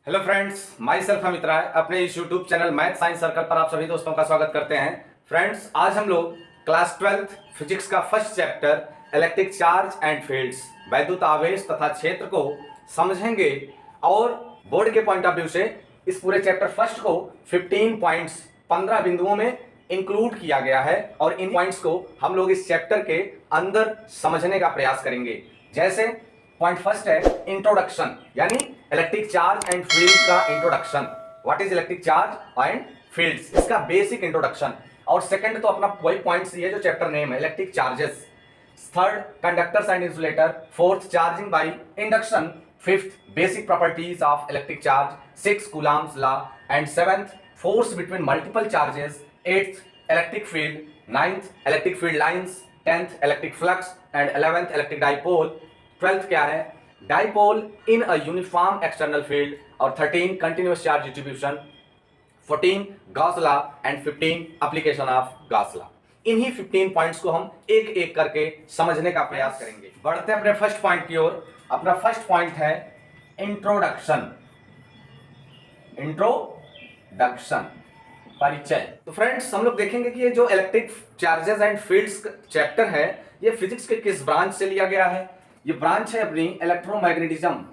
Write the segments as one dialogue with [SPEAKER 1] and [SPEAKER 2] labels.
[SPEAKER 1] Hello friends, my self Amit Rai अपने इस YouTube channel math science circle पर आप सभी दोस्तों का स्वागत करते हैं। फ्रेंड्स, आज हम लोग क्लास 12th फिजिक्स का first chapter electric charge and fields वैद्युत आवेश तथा क्षेत्र को समझेंगे और बोर्ड के पॉइंट ऑफ व्यू से इस पूरे चैप्टर फर्स्ट को 15 पॉइंट्स 15 बिंदुओं में इंक्लूड किया गया है और इन पॉइंट्स को हम लोग इस चैप्टर के अंदर समझने का प्रयास करेंगे। जैसे पॉइंट फर्स्ट है इंट्रोडक्शन, यानी इलेक्ट्रिक चार्ज एंड फील्ड का introduction. What is electric charge and fields, इसका बेसिक इंट्रोडक्शन। और सेकंड तो अपना वही पॉइंट्स ये जो चैप्टर नेम है electric charges. Third conductors and insulator. Fourth charging by induction. Fifth basic properties of electric charge. Six Coulomb's law and seventh force between multiple charges. Eighth electric field. Ninth electric field lines. Tenth electric flux and 11th electric dipole. 12th क्या है, dipole in a uniform external field. और 13 continuous charge distribution. 14 Gauss law and 15 application of Gauss law. इन्हीं 15 points को हम एक एक करके समझने का प्रयास करेंगे। बढ़ते हैं अपने फर्स्ट पॉइंट की ओर। अपना फर्स्ट पॉइंट है इंट्रोडक्शन। इंट्रोडक्शन, परिचय। तो फ्रेंड्स, हम लोग देखेंगे कि ये जो electric charges and fields chapter है ये फिजिक्स के किस ब्रांच से लिया गया है। ये ब्रांच है अपनी इलेक्ट्रोमैग्नेटिज्म।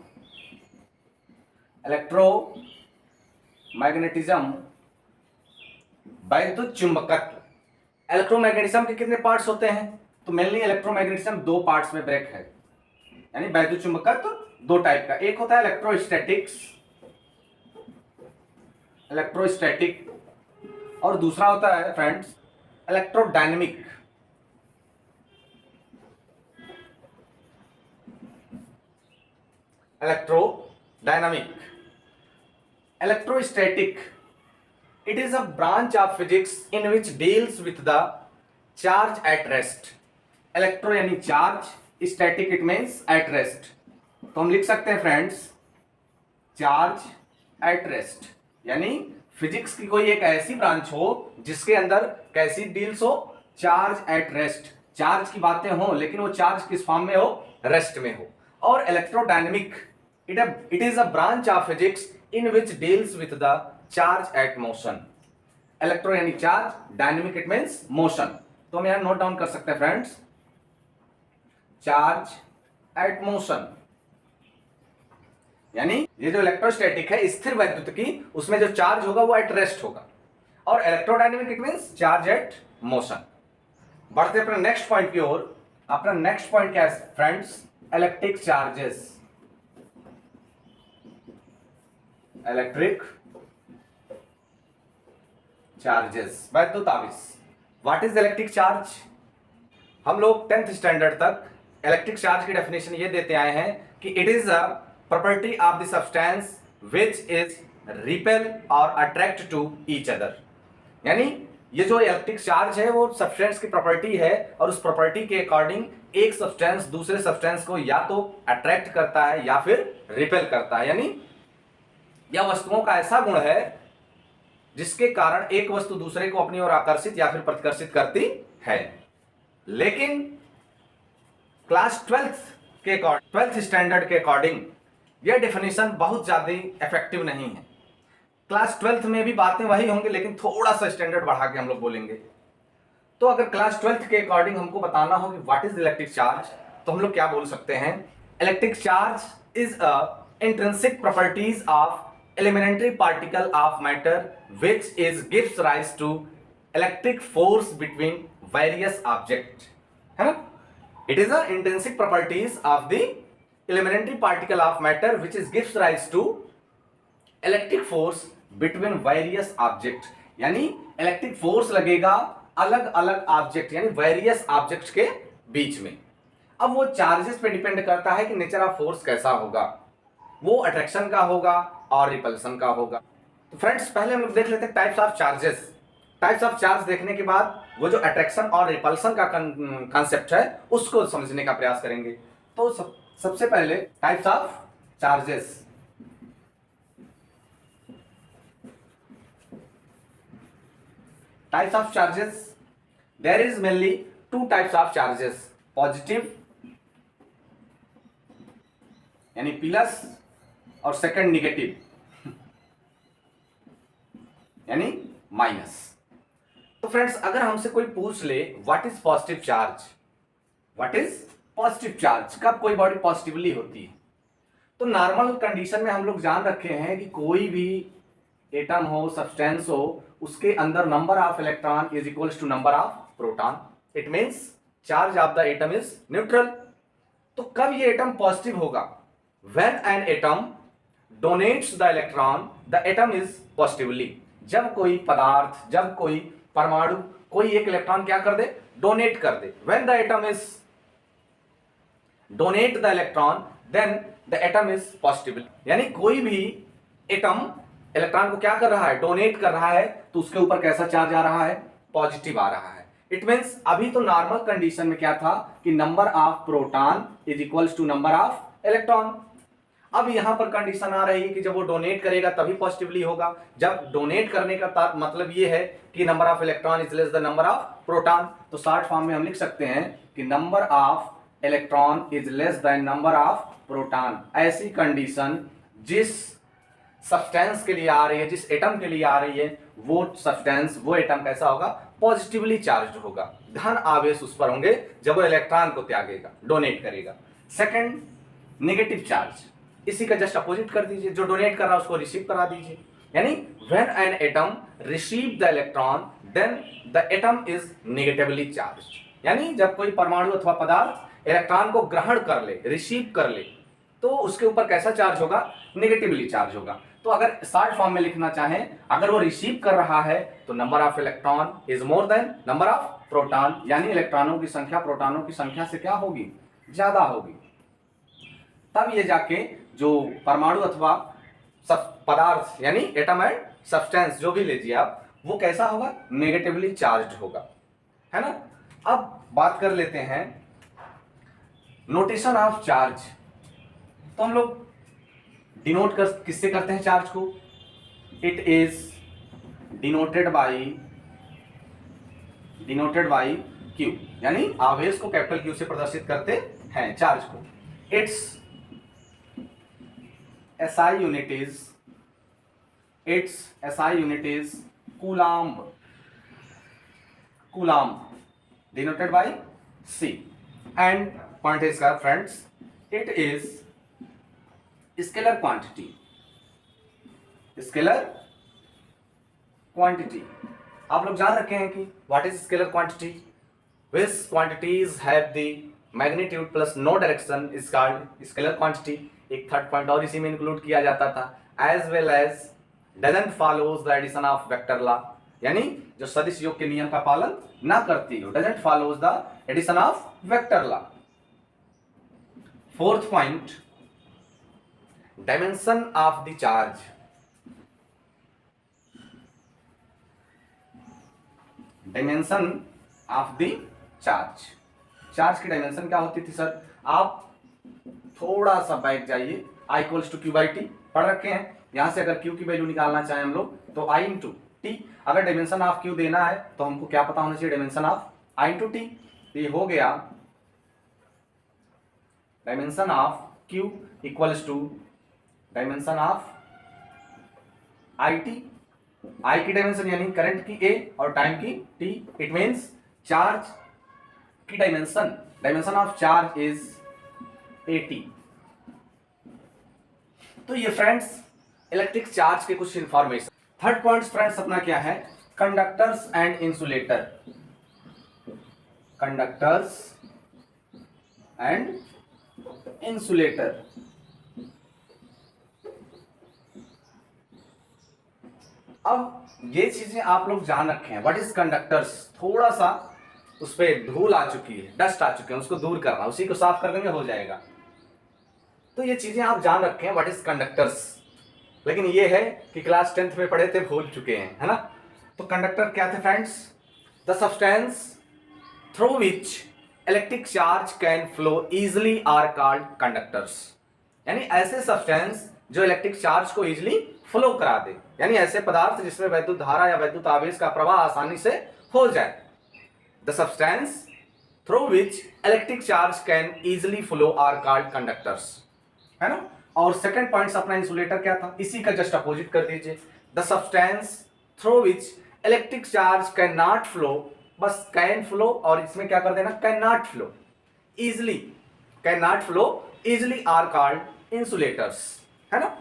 [SPEAKER 1] इलेक्ट्रोमैग्नेटिज्म, वैद्युत चुंबकत्व। इलेक्ट्रोमैग्नेटिज्म के कितने पार्ट्स होते हैं, तो मेनली इलेक्ट्रोमैग्नेटिज्म दो पार्ट्स में ब्रेक है, यानी वैद्युत चुंबकत्व दो टाइप का। एक होता है इलेक्ट्रोस्टैटिक और दूसरा होता है friends electrodynamic. Electrostatic, it is a branch of physics in which deals with the charge at rest. Electro यानी charge, static it means at rest. तो हम लिख सकते हैं फ्रेंड्स चार्ज एट रेस्ट, यानी फिजिक्स की कोई एक ऐसी ब्रांच हो जिसके अंदर कैसी डील्स हो, चार्ज एट रेस्ट, चार्ज की बातें हो लेकिन वो चार्ज किस फॉर्म में हो, रेस्ट में हो। और electrodynamic, it is a branch of physics in which deals with the charge at motion. Electro यानी charge, dynamic it means motion. तो हम यहां नोट डाउन कर सकते हैं फ्रेंड्स चार्ज एट मोशन, यानी ये जो इलेक्ट्रोस्टैटिक है स्थिर वैद्युत की, उसमें जो चार्ज होगा वो एट रेस्ट होगा। और electrodynamic it means charge at motion. बढ़ते अपने नेक्स्ट पॉइंट की ओर। अपना नेक्स्ट पॉइंट क्या है friends, electric charges. Electric charges, वैद्युत आवेश। What is electric charge. हम लोग 10th स्टैंडर्ड तक इलेक्ट्रिक चार्ज की डेफिनेशन ये देते आए हैं कि it is a property of the substance which is repel और अट्रैक्ट टू ईच अदर। यानी ये जो इलेक्ट्रिक चार्ज है वो सब्सटेंस की प्रॉपर्टी है और उस प्रॉपर्टी के अकॉर्डिंग एक सब्सटेंस दूसरे सब्सटेंस को या तो अट्रैक्ट करता है या फिर रिपेल करता है। यानी यह वस्तुओं का ऐसा गुण है जिसके कारण एक वस्तु दूसरे को अपनी ओर आकर्षित या फिर प्रतिकर्षित करती है। लेकिन क्लास 12th स्टैंडर्ड के अकॉर्डिंग यह डेफिनेशन बहुत ज्यादा इफेक्टिव नहीं है। क्लास 12th में भी बातें वही होंगी लेकिन थोड़ा सा स्टैंडर्ड बढ़ा के हम लोग बोलेंगे। तो अगर क्लास 12th के अकॉर्डिंग हमको बताना हो कि व्हाट इज इलेक्ट्रिक चार्ज, तो हम लोग क्या बोल सकते हैं, electric charge is a intrinsic properties of elementary particle of matter which is gives rise to electric force between various objects, है ना। It is a intrinsic properties of the elementary particle of matter which is gives rise to electric force between various objects, यानी electric force लगेगा अलग अलग object यानी various objects के बीच में। अब वो चार्जेस पे डिपेंड करता है कि नेचर ऑफ फोर्स कैसा होगा, वो अट्रैक्शन का होगा और रिपल्सन का होगा। तो फ्रेंड्स, पहले हम लोग देख लेते हैं types of charges. Types of charge देखने के बाद वो जो अट्रैक्शन और रिपल्सन का कॉन्सेप्ट है उसको समझने का प्रयास करेंगे। तो सबसे पहले types of charges. Types of charges, there is mainly two types of charges, positive यानी प्लस और सेकंड निगेटिव। यानी माइनस। तो फ्रेंड्स अगर हमसे कोई पूछ ले what is positive charge, what is positive charge, कब कोई बॉडी पॉजिटिवली होती है, तो नॉर्मल कंडीशन में हम लोग जान रखे हैं कि कोई भी एटम हो, सब्सटेंस हो, उसके अंदर number of electron is equals to number of proton. It means charge of the atom is neutral. तो कब ये एटम पॉजिटिव होगा? When an atom donates the electron the atom is positively. जब कोई पदार्थ, जब कोई परमाणु कोई एक इलेक्ट्रॉन क्या कर दे? डोनेट कर दे। When the atom is donate the electron then the atom is positive. यानी कोई भी एटम इलेक्ट्रॉन को क्या कर रहा है? डोनेट कर रहा है, तो उसके ऊपर कैसा चार्ज आ रहा है? पॉजिटिव आ रहा है। इट मींस अभी तो नॉर्मल कंडीशन में क्या था कि number of proton is equals to number of electron. अब यहां पर कंडीशन आ रही है कि जब वो डोनेट करेगा तभी पॉजिटिवली होगा। जब डोनेट करने का मतलब ये है कि number of electron is less the number of proton, तो शॉर्ट फॉर्म में हम लिख सकते हैं कि number of electron is less than number of proton. ऐसी कंडीशन जिस सब्सटेंस के लिए आ रही है, जिस एटम के लिए आ रही है, वो सब्सटेंस, वो एटम कैसा होगा? पॉजिटिवली चार्ज होगा। धन आवेश उस पर होंगे जब वो इलेक्ट्रॉन को त्यागेगा, डोनेट करेगा। सेकंड, नेगेटिव चार्ज, इसी का जस्ट अपोजिट कर दीजिए। जो डोनेट कर रहा है उसको रिसीव करा दीजिए। यानी when an atom receive the electron then the atom is negatively charge. यानी जब कोई परमाणु अथवा पदार्थ इलेक्ट्रॉन को ग्रहण कर ले, रिसीव कर ले, तो उसके ऊपर कैसा चार्ज होगा? नेगेटिवली चार्ज होगा। तो अगर शॉर्ट फॉर्म में लिखना चाहें, अगर वो रिसीव कर रहा है तो number of electron is more than number of proton, यानी इलेक्ट्रॉनों की संख्या प्रोटॉनों की संख्या से क्या होगी? ज्यादा होगी। तब ये जाके जो परमाणु अथवा पदार्थ यानी एटम एंड सब्सटेंस जो भी लीजिए आप, वो कैसा होगा? नेगेटिवली चार्ज होगा, है ना। अब बात कर लेते हैं नोटेशन ऑफ चार्ज। तो हम लोग डिनोट कर किससे करते हैं चार्ज को? It is denoted by Q, यानी आवेश को कैपिटल क्यू से प्रदर्शित करते हैं चार्ज को। It's SI unit is coulomb, denoted by C, and point is का friends, it is scalar quantity। आप लोग जान रखे हैं कि what is scalar quantity? Which quantities have the magnitude plus no direction is called scalar quantity। एक third point और इसी में इंक्लूड किया जाता था, as well as doesn't follows the addition of vector law, यानी जो सदिश योग के नियम का पालन ना करती हो, doesn't follows the addition of vector law. Fourth point, dimension of the charge. Dimension of the charge, charge की डायमेंशन क्या होती थी सर? आप थोड़ा सा बैक जाइए, I equals to Q by T पढ़ रखे हैं। यहां से अगर क्यू की वैल्यू निकालना चाहें हम लोग तो I इंटू टी। अगर डायमेंशन ऑफ क्यू देना है तो हमको क्या पता होना चाहिए? Dimension of I into T. ये हो गया dimension of Q equals to dimension of I T. I की डायमेंशन यानी करंट की ए और टाइम की टी। इट मीन्स चार्ज की डायमेंशन ऑफ चार्ज इज 80। तो ये फ्रेंड्स इलेक्ट्रिक चार्ज के कुछ इंफॉर्मेशन। थर्ड पॉइंट फ्रेंड्स अपना क्या है? Conductors and insulator. Conductors and insulator. अब ये चीजें आप लोग जान रखे हैं। What is conductors? थोड़ा सा उस पर धूल आ चुकी है, डस्ट आ चुके हैं, उसको दूर करना, उसी को साफ कर देंगे हो जाएगा। तो ये चीजें आप जान रखे हैं व्हाट इज कंडक्टर्स, लेकिन ये है कि क्लास 10th में पढ़े थे, भूल चुके हैं, है ना। तो कंडक्टर क्या थे friends? The substance through which electric charge can flow easily are called conductors. यानी ऐसे सब्सटेंस जो इलेक्ट्रिक चार्ज को इजिली फ्लो करा दे, यानी ऐसे पदार्थ जिसमें वैद्युत धारा या वैद्युत आवेश का प्रवाह आसानी से हो जाए। The substance through which electric charge can easily flow are called conductors, है ना। और सेकंड पॉइंट अपना इंसुलेटर क्या था? इसी का जस्ट अपोजिट कर दीजिए। The substance through which electric charge can not flow, बस कैन फ्लो और इसमें क्या कर देना can not flow easily, can not flow easily are called insulators, है ना।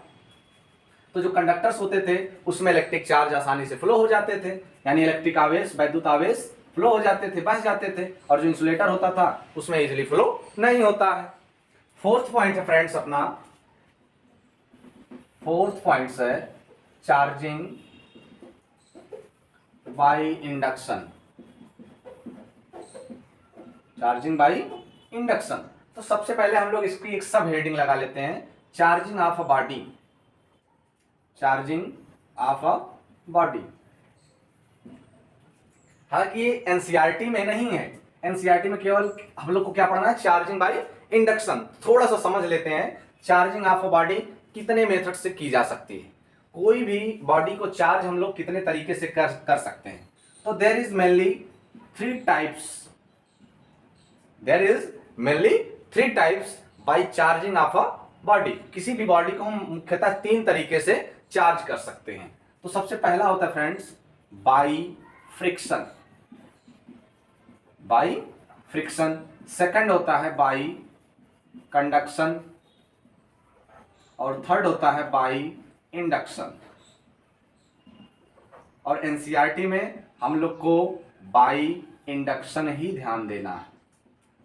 [SPEAKER 1] तो जो कंडक्टर्स होते थे उसमें इलेक्ट्रिक चार्ज आसानी से फ्लो हो जाते थे, यानी इलेक्ट्रिक आवेश वैद्युत आवेश फ्लो हो जाते थे, बह जाते थे, और जो इंसुलेटर होता था उसमें इजिली फ्लो नहीं होता है। फोर्थ पॉइंट है फ्रेंड्स अपना, फोर्थ पॉइंट है charging by induction, charging by induction. तो सबसे पहले हम लोग इसकी एक सब हेडिंग लगा लेते हैं, charging of a body, charging of a body. हालांकि ये एनसीईआरटी में नहीं है, एनसीईआरटी में केवल हम लोग को क्या पढ़ना है, चार्जिंग बाय इंडक्शन। थोड़ा सा समझ लेते हैं चार्जिंग ऑफ अ बॉडी कितने मेथड से की जा सकती है, कोई भी बॉडी को चार्ज हम लोग कितने तरीके से कर सकते हैं। तो there is mainly three types, there is mainly three types by charging of a body. किसी भी बॉडी को हम मुख्यतः तीन तरीके से चार्ज कर सकते हैं। तो सबसे पहला होता है friends by friction, by friction. Second होता है बाय कंडक्शन, और थर्ड होता है बाय इंडक्शन। और एनसीईआरटी में हम लोग को बाय इंडक्शन ही ध्यान देना है।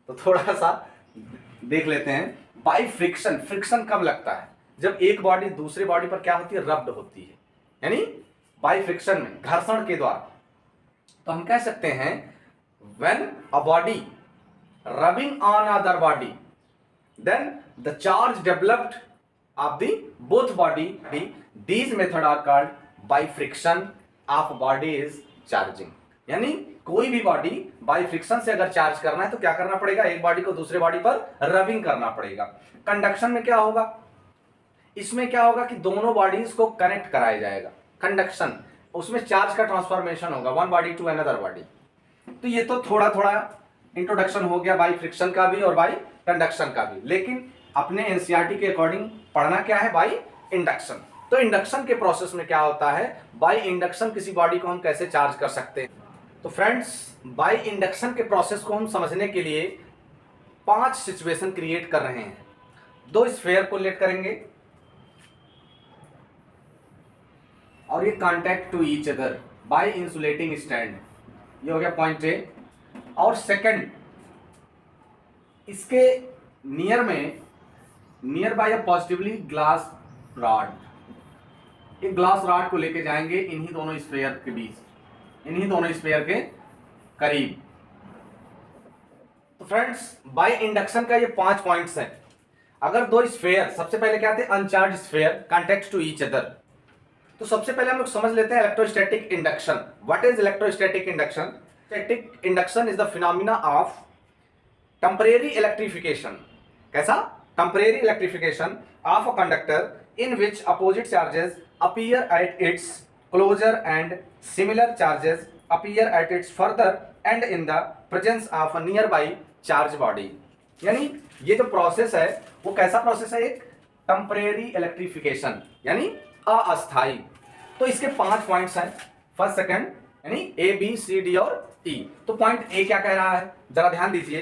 [SPEAKER 1] तो थोड़ा सा देख लेते हैं बाय फ्रिक्शन। फ्रिक्शन कब लगता है, जब एक बॉडी दूसरे बॉडी पर क्या होती है, रब्ड होती है, यानी बाय फ्रिक्शन में घर्षण के द्वारा। तो हम कह सकते हैं when a body rubbing on other body then the charge developed of the both body, these method are called by friction of body is charging। यानी कोई भी बॉडी बाय फ्रिक्शन से अगर चार्ज करना है तो क्या करना पड़ेगा, एक बॉडी को दूसरे बॉडी पर रबिंग करना पड़ेगा। कंडक्शन में क्या होगा, इसमें क्या होगा कि दोनों बॉडीज को कनेक्ट कराया जाएगा, कंडक्शन, उसमें चार्ज का ट्रांसफॉर्मेशन होगा one body to another body. तो ये तो थोड़ा थोड़ा इंट्रोडक्शन हो गया बाय फ्रिक्शन का भी और बाय कंडक्शन का भी, लेकिन अपने एनसीईआरटी के अकॉर्डिंग पढ़ना क्या है, बाय इंडक्शन। तो इंडक्शन के प्रोसेस में क्या होता है, बाय इंडक्शन किसी बॉडी को हम कैसे चार्ज कर सकते हैं। तो फ्रेंड्स बाय इंडक्शन के प्रोसेस को हम समझने के लिए 5 सिचुएशन क्रिएट कर रहे हैं। 2 स्फीयर को लेट करेंगे और ये contact to each other by insulating stand, ये हो गया पॉइंट ए। और सेकंड, इसके near by a positively glass rod, एक ग्लास रॉड को लेके जाएंगे इन्हीं दोनों स्फीयर के बीच, इन्हीं दोनों स्फीयर के करीब। तो फ्रेंड्स बाय इंडक्शन का ये 5 पॉइंट्स हैं। अगर 2 स्फीयर, सबसे पहले क्या थे, uncharged sphere contact to each other. तो सबसे पहले हम लोग समझ लेते हैं electrostatic induction. What is electrostatic induction? Static induction is the phenomena of temporary electrification. कैसा? Temporary electrification of a conductor in which opposite charges appear at its closure and similar charges appear at its further and in the presence of a nearby charge body। यानी ये जो process है वो कैसा process है, एक temporary electrification यानी अस्थाई। तो इसके 5 पॉइंट्स हैं, फर्स्ट सेकंड यानी ए बी सी डी और ई। तो पॉइंट ए क्या कह रहा है, जरा ध्यान दीजिए।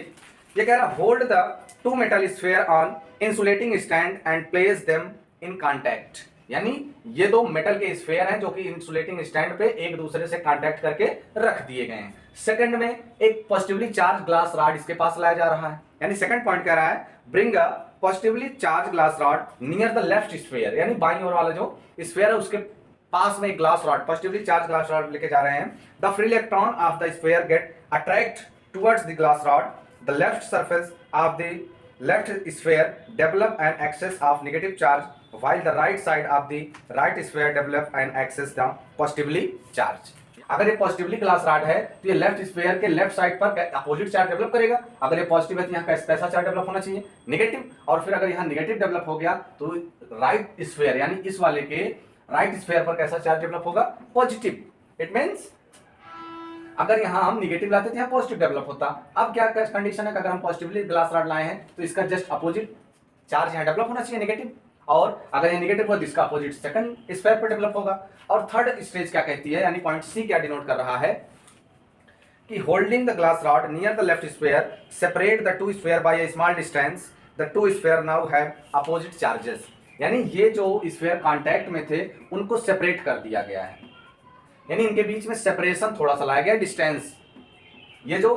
[SPEAKER 1] ये कह रहा है hold the 2 metal sphere on insulating stand and place them in contact. यानी ये 2 मेटल के स्फीयर हैं जो कि इंसुलेटिंग स्टैंड पे एक दूसरे से कांटेक्ट करके रख दिए गए हैं। सेकंड में एक पॉजिटिवली चार्ज ग्लास रॉड इसके पास लाया जा रहा है, यानी सेकंड पॉइंट कह रहा है bring a positively charge glass rod near the left sphere, यानी बाईं ओर वाला जो स्फीयर है उसके पास में एक glass rod, positively charge glass rod लेके जा रहे हैं। The free electron of the sphere get attract towards the glass rod, the left surface of the left sphere develop an excess of negative charge while the right side of the right sphere develop an excess the positively charge। अगर ये positively glass rod है तो ये left sphere के left side पर opposite charge develop करेगा। अगर ये पॉजिटिव है तो यहाँ कैसा चार्ज डेवलप होना चाहिए, नेगेटिव। और फिर अगर यहाँ नेगेटिव डेवलप हो गया तो राइट स्फीयर यानी इस वाले के राइट स्फीयर पर कैसा चार्ज डेवलप होगा, पॉजिटिव। इट मीन्स अगर यहाँ हम निगेटिव लाते थे यहाँ पॉजिटिव डेवलप होता। अब क्या कंडीशन है कि अगर हम पॉजिटिवली ग्लास रॉड लाए हैं तो इसका जस्ट अपोजिट चार्ज यहाँ डेवलप होना चाहिए, नेगेटिव। और अगर ये नेगेटिव हो तो इसका अपोजिट सेकंड स्फीयर पर डेवलप होगा। और थर्ड स्टेज क्या कहती है, यानी पॉइंट सी क्या डिनोट कर रहा है कि holding the glass rod near the left sphere separate the two sphere by a small distance, the two sphere now have opposite charges. यानी ये जो स्फीयर कांटेक्ट में थे उनको सेपरेट कर दिया गया है, यानी इनके बीच में सेपरेशन थोड़ा सा लाया गया, डिस्टेंस। ये जो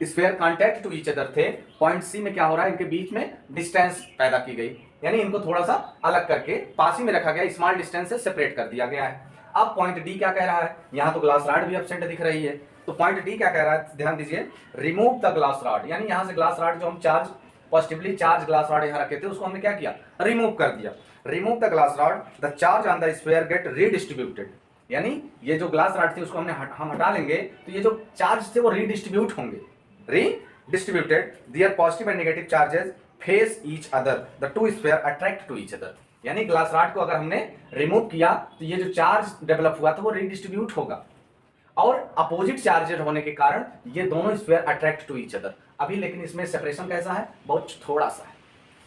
[SPEAKER 1] sphere contact to each other थे, पॉइंट सी में क्या हो रहा है, इनके बीच में डिस्टेंस पैदा की गई, यानी इनको थोड़ा सा अलग करके पास ही में रखा गया, स्मॉल डिस्टेंस से सेपरेट कर दिया गया है। अब पॉइंट डी क्या कह रहा है, यहाँ तो ग्लास रॉड भी एब्सेंट दिख रही है, तो पॉइंट डी क्या कह रहा है, ध्यान दीजिए, रिमूव द ग्लास रॉड। यानी यहाँ से ग्लास रॉड जो हम charge positively charge glass rod यहाँ रखे थे उसको हमने क्या किया, रिमूव कर दिया। Remove the glass rod, the charge on the sphere get redistributed. यानी ये जो ग्लास रॉड थी उसको हम हटा लेंगे तो ये जो चार्ज थे वो रीडिस्ट्रीब्यूट होंगे, redistributed, their positive and negative charges face each other, the two sphere attract to each other. यानी ग्लास रॉड को अगर हमने रिमूव किया तो ये जो चार्ज डेवलप हुआ था वो रीडिस्ट्रीब्यूट होगा, और अपोजिट चार्जेस होने के कारण ये दोनों sphere attract to each other. अभी लेकिन इसमें सेपरेशन कैसा है, बहुत थोड़ा सा है,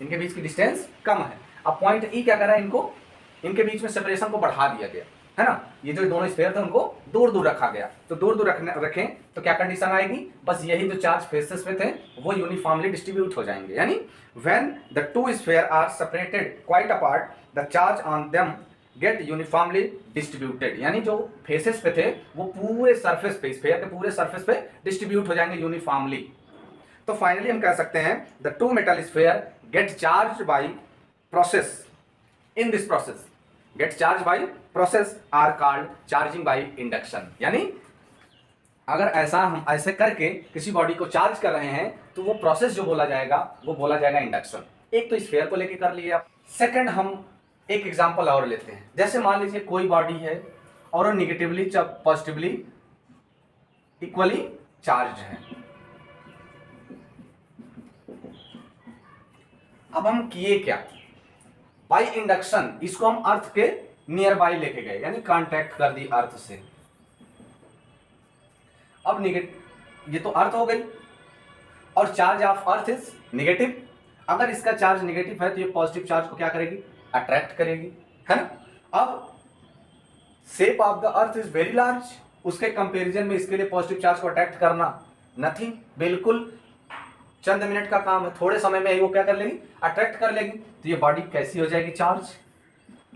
[SPEAKER 1] इनके बीच की डिस्टेंस कम है। अब पॉइंट ई क्या कर रहा है, इनको इनके बीच में सेपरेशन को बढ़ा दिया गया है ना, ये जो दोनों स्फीयर थे उनको दूर दूर रखा गया, तो दूर दूर रखें तो क्या कंडीशन आएगी, बस यही जो चार्ज फेसेस पे थे वो यूनिफॉर्मली डिस्ट्रीब्यूट हो जाएंगे। यानी when the two sphere are separated quite apart, the charge on them get uniformly distributed. यानी जो फेसेस पे थे वो पूरे सरफेस पे, स्फीयर के पूरे सरफेस पे डिस्ट्रीब्यूट हो जाएंगे यूनिफॉर्मली। तो फाइनली हम कह सकते हैं the two metal sphere get charge by process, in this process get charge by process are called charging by induction. यानी अगर ऐसा हम ऐसे करके किसी बॉडी को चार्ज कर रहे हैं तो वो प्रोसेस जो बोला जाएगा वो बोला जाएगा इंडक्शन। एक तो स्फीयर को लेके कर लिया। सेकंड हम एक एग्जांपल और लेते हैं, जैसे मान लीजिए कोई बॉडी है और वो निगेटिवली पॉजिटिवली इक्वली चार्ज है। अब हम किए क्या, बाय इंडक्शन इसको हम अर्थ के नियर बाय लेके गए, यानी कांटेक्ट कर दी अर्थ से। अब ये तो अर्थ हो गई और charge of earth is negative. अगर इसका चार्ज नेगेटिव है तो ये पॉजिटिव चार्ज को क्या करेगी, अट्रैक्ट करेगी, है ना। अब shape of the earth is very large, उसके कंपैरिजन में इसके लिए पॉजिटिव चार्ज को अट्रैक्ट करना नथिंग, बिल्कुल चंद मिनट का काम है, थोड़े समय में ही वो क्या कर लेगी, अट्रैक्ट कर लेगी। तो ये बॉडी कैसी हो जाएगी, चार्ज।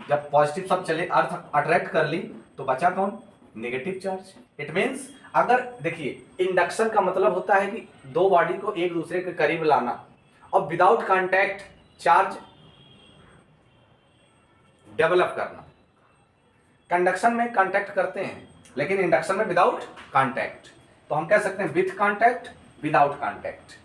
[SPEAKER 1] जब पॉजिटिव सब चले, अर्थ अट्रैक्ट कर ली, तो बचा कौन, नेगेटिव चार्ज। इट मीन्स अगर देखिए इंडक्शन का मतलब होता है कि दो बॉडी को एक दूसरे के करीब लाना, और विदाउट कांटेक्ट चार्ज डेवलप करना। कंडक्शन में कांटेक्ट करते हैं लेकिन इंडक्शन में विदाउट कांटेक्ट। तो हम कह सकते हैं विथ कांटेक्ट, विदाउट कांटेक्ट।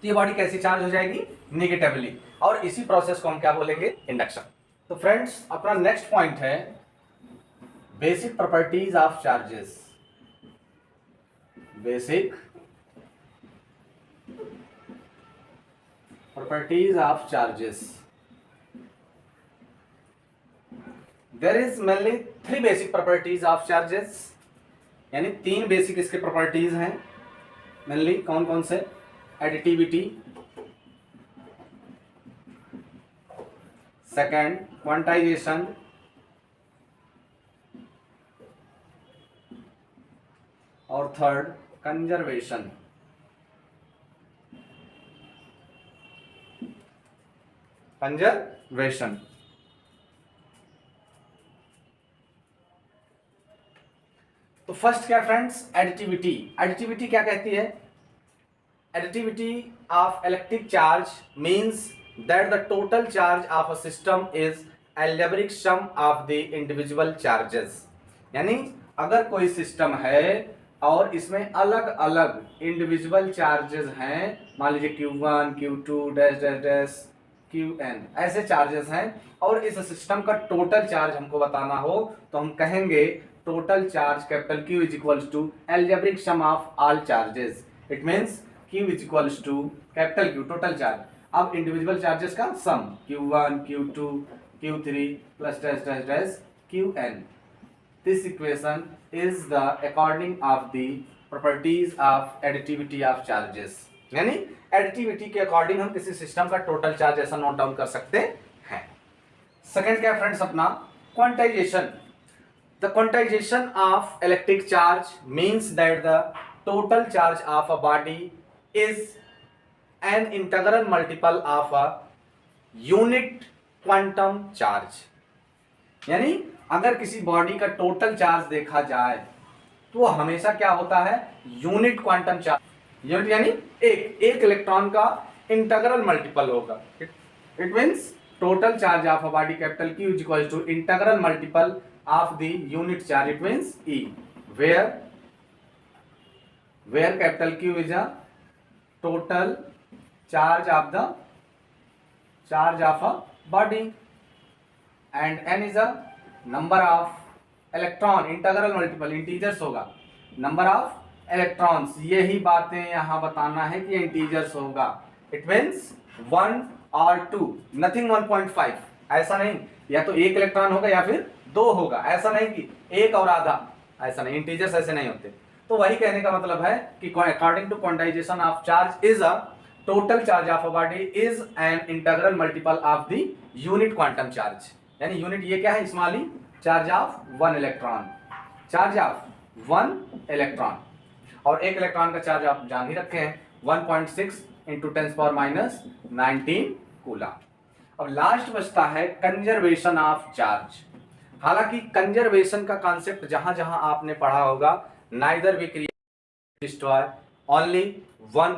[SPEAKER 1] तो ये बॉडी कैसी चार्ज हो जाएगी, नेगेटिवली, और इसी प्रोसेस को हम क्या बोलेंगे, इंडक्शन। तो फ्रेंड्स अपना नेक्स्ट पॉइंट है basic properties of charges. Basic properties of charges. There is mainly 3 basic properties of charges, यानी 3 बेसिक इसके प्रॉपर्टीज हैं मेनली। कौन कौन से, एडिटिविटी, सेकंड क्वांटाइजेशन, और थर्ड कंजर्वेशन। कंजर्वेशन। तो फर्स्ट क्या फ्रेंड्स, एडिटिविटी। एडिटिविटी क्या कहती है, additivity of electric charge means that the total charge of a system is algebraic sum of the individual charges। यानी अगर कोई सिस्टम है और इसमें अलग अलग इंडिविजुअल चार्जेस हैं, मान लीजिए Q1, Q2 dash dash dash Qn, ऐसे चार्जेस हैं, और इस सिस्टम का टोटल चार्ज हमको बताना हो तो हम कहेंगे total charge capital Q is equals to algebraic sum of all charges. It means Q is equals to capital Q total charge, अब इंडिविजुअल चार्जेस का sum Q1, Q2, Q3 plus dash dash dash Qn। This equation is the according of the properties of additivity of charges. यानी additivity के according हम किसी system का total charge ऐसा note down कर सकते हैं। सेकंड क्या है फ्रेंड्स अपना, quantization. The quantization of electric charge means that the total charge of a body is an integral multiple of a unit quantum charge. यानी अगर किसी बॉडी का टोटल चार्ज देखा जाए तो वो हमेशा क्या होता है, यूनिट क्वांटम चार्ज। यूनिट यानी एक इलेक्ट्रॉन का इंटीग्रल मल्टीपल होगा। It means total charge of a body capital Q is equal to integral multiple of the unit charge. It means E, where capital Q is a total charge of a body and N is a number of electron, integral multiple integers होगा, number of electrons. यही बातें यहां बताना है कि integers होगा। It means 1 और 2, nothing 1.5। ऐसा नहीं या तो एक इलेक्ट्रॉन होगा या फिर 2 होगा, ऐसा नहीं कि एक और आधा, ऐसा नहीं, इंटीजर्स ऐसे नहीं होते। तो वही कहने का मतलब है कि according to quantization of charge is a total charge of a body is an integral multiple of the unit quantum charge. यानी यूनिट ये क्या है, smallest charge of 1 electron, charge of 1 electron. और एक इलेक्ट्रॉन का चार्ज आप जान ही रखे हैं 1.6 इंटू 10⁻19 कूलम। अब लास्ट बचता है कंजर्वेशन ऑफ चार्ज। हालांकि कंजर्वेशन का कॉन्सेप्ट जहां जहां आपने पढ़ा होगा, neither we create destroy, only one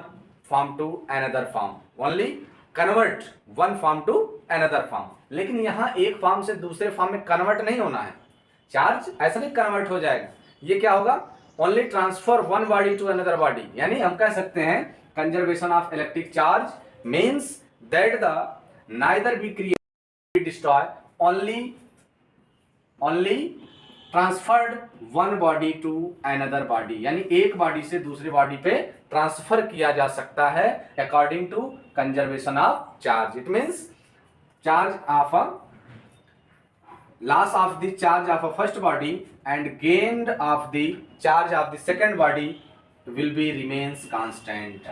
[SPEAKER 1] form to another form, only convert one form to another form. लेकिन यहां एक फॉर्म से दूसरे फॉर्म में कन्वर्ट नहीं होना है, चार्ज ऐसा नहीं कन्वर्ट हो जाएगा। ये क्या होगा, only transfer one body to another body. यानी हम कह सकते हैं conservation of electric charge means that the neither be create destroy, only transferred one body to another body. यानी एक बॉडी से दूसरे बॉडी पे ट्रांसफर किया जा सकता है according to conservation of charge. It means charge of a loss of the charge of a first body and gained of the charge of the second body will be remains constant।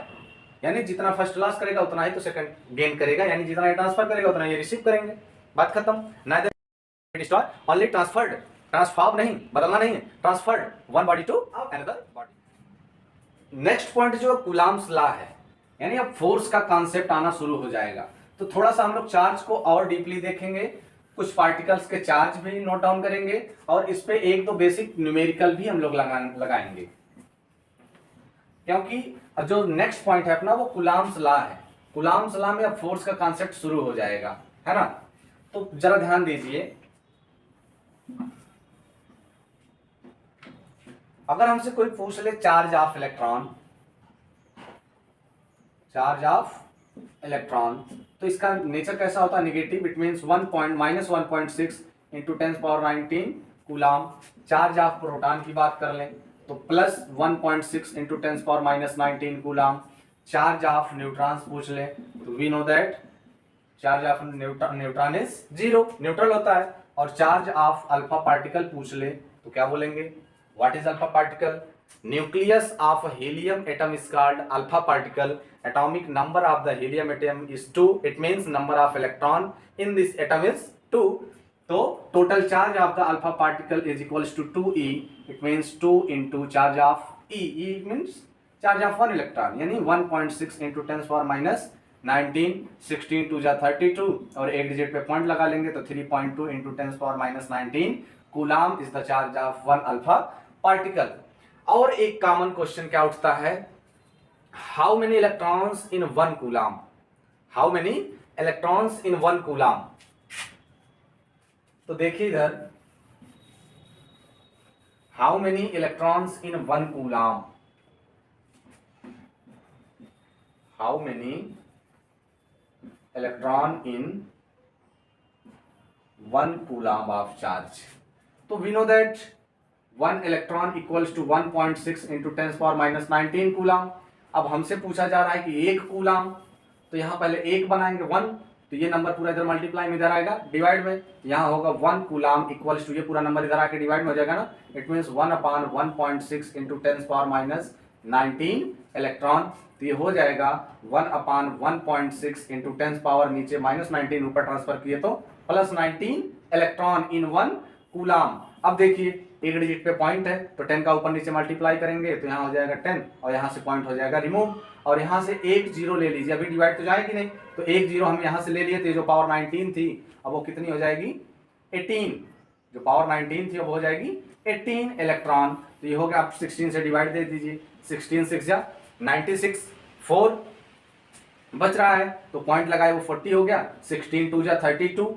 [SPEAKER 1] यानी जितना first loss करेगा उतना ही तो second gain करेगा, यानी जितना ये transfer करेगा उतना ये रिसीव करेंगे। बात खत्म। Neither destroy, only transferred, transform नहीं, बदलना नहीं है, transferred one body to another body. Next point जो कूलॉम्स लॉ है, यानी अब फोर्स का कॉन्सेप्ट आना शुरू हो जाएगा। तो थोड़ा सा हम लोग चार्ज को और डीपली देखेंगे, कुछ पार्टिकल्स के चार्ज भी नोट डाउन करेंगे और इस पे एक दो बेसिक न्यूमेरिकल भी हम लोग लगाएंगे, क्योंकि जो नेक्स्ट पॉइंट है अपना वो कूलॉम्स लॉ है। कूलॉम्स लॉ में अब फोर्स का कॉन्सेप्ट शुरू हो जाएगा, है ना। तो जरा ध्यान दीजिए, अगर हमसे कोई पूछ ले charge of electron, charge of electron, तो इसका नेचर कैसा होता है, negative. It means -1.6 into 10⁻19 coulomb. Charge of proton की बात कर लें तो +1.6 into 10⁻19 coulomb. Charge of neutrons पूछ लें तो we know that charge of neutron is 0, neutral होता है। और चार्ज ऑफ अल्फा पार्टिकल पूछ ले तो क्या बोलेंगे, what is alpha particle? Nucleus of helium atom is called alpha particle. Atomic number of the helium atom is 2. It means number of electron in this atom is 2. So total charge of the alpha particle is equals to 2e. It means 2 into charge of e. E means charge of one electron. यानी 1.6 into 10⁻19, 16 2 जा 32 और एक digit पे point लगा लेंगे तो 3.2 into 10⁻19 Coulomb is the charge of one alpha particle. और एक कॉमन क्वेश्चन क्या उठता है, how many electrons in one coulomb? How many electrons in one coulomb? तो देखिए इधर, how many electrons in one coulomb, how many electron in one coulomb of charge. तो we know that 1 electron equals to 1.6 into 10⁻19 coulomb. अब हमसे पूछा जा रहा है कि 1 कूलॉम, तो यहाँ पहले 1 बनाएंगे 1, तो ये नंबर पूरा इधर मल्टीप्लाई में इधर आएगा डिवाइड में, यहाँ होगा 1 कूलॉम इक्वल्स टू ये पूरा नंबर इधर आके डिवाइड में हो जाएगा ना। इट मीन्स 1/1.6 इंटू 10⁻19 इलेक्ट्रॉन, तो ये हो जाएगा 1/1.6 इंटू 10 पावर नीचे -19 ऊपर ट्रांसफर किए तो प्लस 19 इलेक्ट्रॉन इन 1 कूलाम। अब देखिए एक डिजिट पे पॉइंट है तो 10 का ऊपर नीचे मल्टीप्लाई करेंगे तो यहाँ हो जाएगा 10 और यहाँ से पॉइंट हो जाएगा रिमूव, और यहाँ से एक जीरो ले लीजिए, अभी डिवाइड तो जाएगी नहीं, तो एक जीरो हम यहाँ से ले लिए थे, जो पावर 19 थी अब वो कितनी हो जाएगी 18, जो पावर 19 थी अब हो जाएगी 18 इलेक्ट्रॉन। तो ये हो गया, आप 16 से डिवाइड दे दीजिए, 16 6 जा 96, 4 बच रहा है तो पॉइंट लगाए वो 40 हो गया, 16 2 जा 32,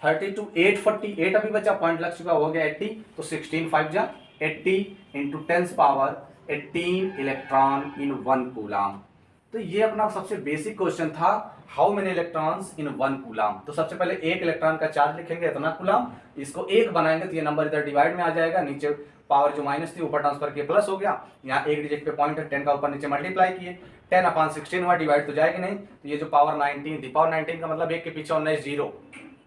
[SPEAKER 1] 32 8 48 अभी बचा, पॉइंट लग चुका हो गया 80, तो 16 5 जा 80 into 10 power 18 electron in 1 coulomb. तो ये अपना सबसे बेसिक क्वेश्चन था, how many electrons in 1 coulomb. तो सबसे पहले एक इलेक्ट्रॉन का चार्ज लिखेंगे इतना कूलाम, इसको एक बनाएंगे तो ये नंबर इधर डिवाइड में आ जाएगा, नीचे पावर जो माइनस थी ऊपर ट्रांसफर किए प्लस हो गया, यहाँ एक डिजिट पे पॉइंट है 10 का ऊपर नीचे मल्टीप्लाई किए, 10/16 हुआ, डिवाइड तो जाएगी नहीं, तो ये जो पावर 19 थी, पावर 19 का मतलब एक के पीछे 19 जीरो,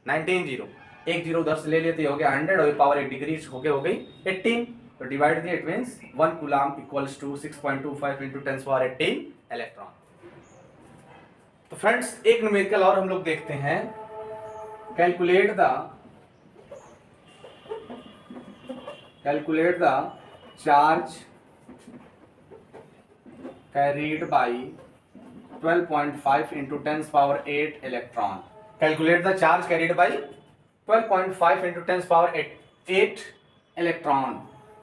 [SPEAKER 1] 19 जीरो, एक जीरो उधर से ले लेते हो गया 100 और पावर 1 डिग्री हो गई 18, तो डिवाइड दिया, it means 1 coulomb equals to 6.25 into 10⁻18 electron. तो फ्रेंड्स एक न्यूमेरिकल और हम लोग देखते हैं, calculate the charge carried by 12.5 into 10⁸ electron. Calculate the charge carried by 12.5 into 10⁸ electron.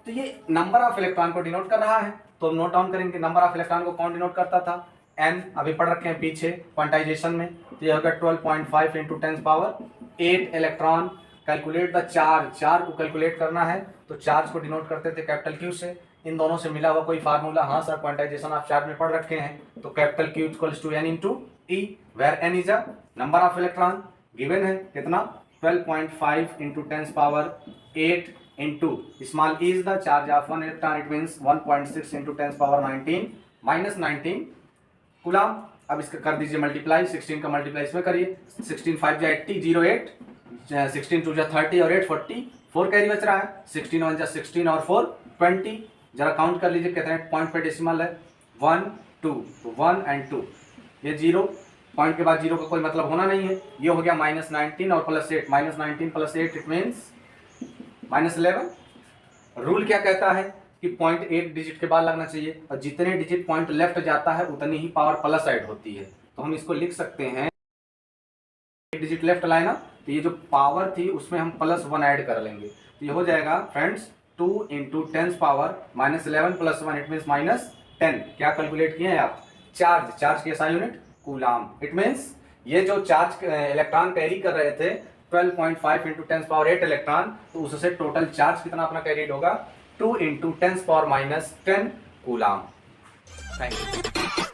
[SPEAKER 1] तो ये नंबर ऑफ इलेक्ट्रॉन को डिनोट कर रहा है, तो हम नोट डाउन करेंगे नंबर ऑफ इलेक्ट्रॉन को कौन डिनोट करता था, n अभी पढ़ रखे हैं पीछे क्वांटाइजेशन में, तो ये होगा 12.5 into 10⁸ electron. Calculate the charge, charge को कैलकुलेट करना है तो चार्ज को डिनोट करते थे कैपिटल क्यू से, इन दोनों से मिला हुआ कोई फार्मूला, हाँ सर क्वांटाइजेशन ऑफ चार्ज में पढ़ रखे हैं, तो capital Q equals to n into e, where n is a number of electron, given है कितना 12.5 into 10⁸ into small e is the charge of 1 electron, it means 1.6 into 10⁻19 minus 19 coulomb. अब इसका कर दीजिए मल्टीप्लाई, 16 का मल्टीप्लाई इसमें करिए, 16 5 जा 80 08, 16 2 जा 30 और 8 40, 4 कैरी बच रहा है, 16 1 जा 16 और 4 20, जरा काउंट कर लीजिए कितने पॉइंट पे डेसिमल है, 1 2, तो 1 एंड 2, ये 0, पॉइंट के बाद 0 का कोई मतलब होना नहीं है, ये हो गया -19 और +8, -19 + 8 इट मीन्स -11। रूल क्या कहता है कि पॉइंट एक डिजिट के बाद लगना चाहिए, और जितने डिजिट पॉइंट लेफ्ट जाता है उतनी ही पावर प्लस साइड होती है, तो हम इसको लिख सकते हैं, एक डिजिट लेफ्ट लाए ना, तो ये जो पावर थी उसमें हम +1 ऐड कर लेंगे, तो ये हो जाएगा friends 2 into 10 power -11 + 1 it means -10। क्या कैलकुलेट किए हैं आप, चार्ज की SI unit coulomb, it means ये जो चार्ज इलेक्ट्रॉन कैरी कर रहे थे 12.5 इंटू 10⁸ इलेक्ट्रॉन, तो उससे टोटल चार्ज कितना अपना कैरीड होगा 2 इंटू 10⁻10 कूलाम। Thank you.